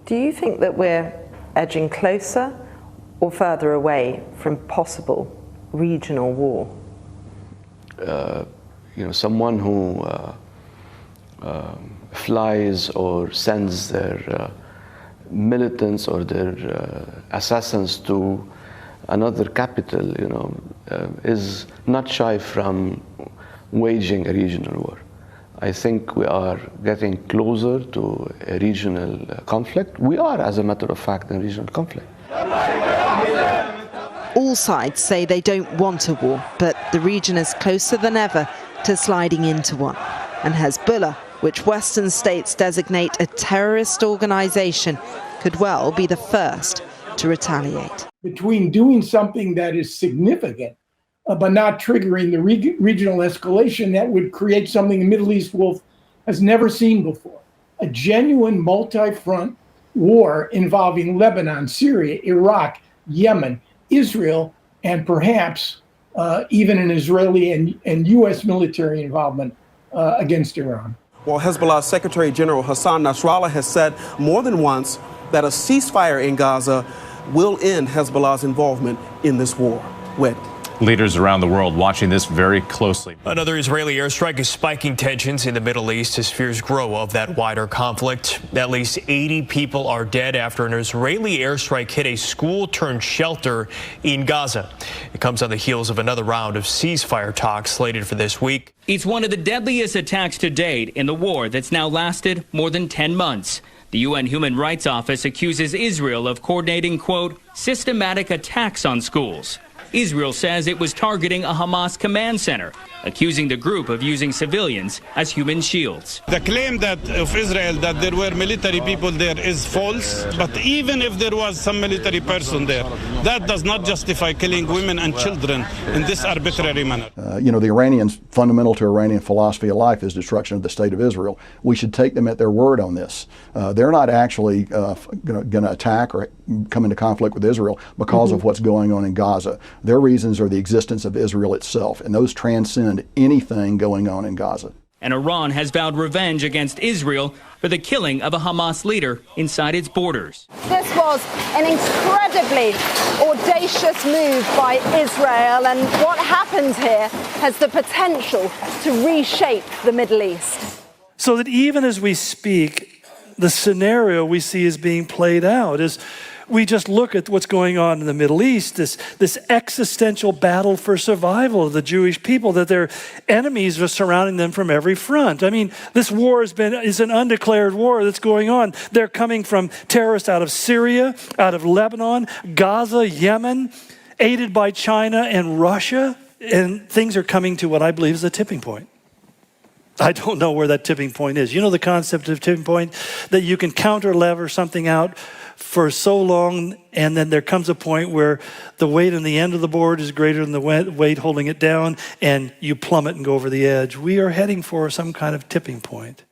Do you think that we're edging closer or further away from possible regional war? Someone who flies or sends their militants or their assassins to another capital, is not shy from waging a regional war. I think we are getting closer to a regional conflict. We are, as a matter of fact, in regional conflict. All sides say they don't want a war, but the region is closer than ever to sliding into one. And Hezbollah, which Western states designate a terrorist organization, could well be the first to retaliate. Between doing something that is significant, but not triggering the regional escalation that would create something the Middle East Wolf has never seen before. A genuine multi-front war involving Lebanon, Syria, Iraq, Yemen, Israel, and perhaps even an Israeli and U.S. military involvement against Iran. Well, Hezbollah's Secretary General Hassan Nasrallah has said more than once that a ceasefire in Gaza will end Hezbollah's involvement in this war. Whit. Leaders around the world watching this very closely. Another Israeli airstrike is spiking tensions in the Middle East as fears grow of that wider conflict. At least 80 people are dead after an Israeli airstrike hit a school-turned-shelter in Gaza. It comes on the heels of another round of ceasefire talks slated for this week. It's one of the deadliest attacks to date in the war that's now lasted more than 10 months. The UN Human Rights Office accuses Israel of coordinating, quote, systematic attacks on schools. Israel says it was targeting a Hamas command center, accusing the group of using civilians as human shields. The claim of Israel that there were military people there is false, but even if there was some military person there, that does not justify killing women and children in this arbitrary manner. The Iranians, fundamental to Iranian philosophy of life is destruction of the state of Israel. We should take them at their word on this. They're not actually going to attack or come into conflict with Israel because of what's going on in Gaza. Their reasons are the existence of Israel itself, and those transcend anything going on in Gaza. And Iran has vowed revenge against Israel for the killing of a Hamas leader inside its borders. This was an incredibly audacious move by Israel, and what happens here has the potential to reshape the Middle East. So that even as we speak, the scenario we see is being played out as we just look at what's going on in the Middle East, this existential battle for survival of the Jewish people, that their enemies are surrounding them from every front. I mean, this war is an undeclared war that's going on. They're coming from terrorists out of Syria, out of Lebanon, Gaza, Yemen, aided by China and Russia, and things are coming to what I believe is a tipping point. I don't know where that tipping point is. You know the concept of tipping point? That you can counter lever something out for so long, and then there comes a point where the weight on the end of the board is greater than the weight holding it down, and you plummet and go over the edge. We are heading for some kind of tipping point.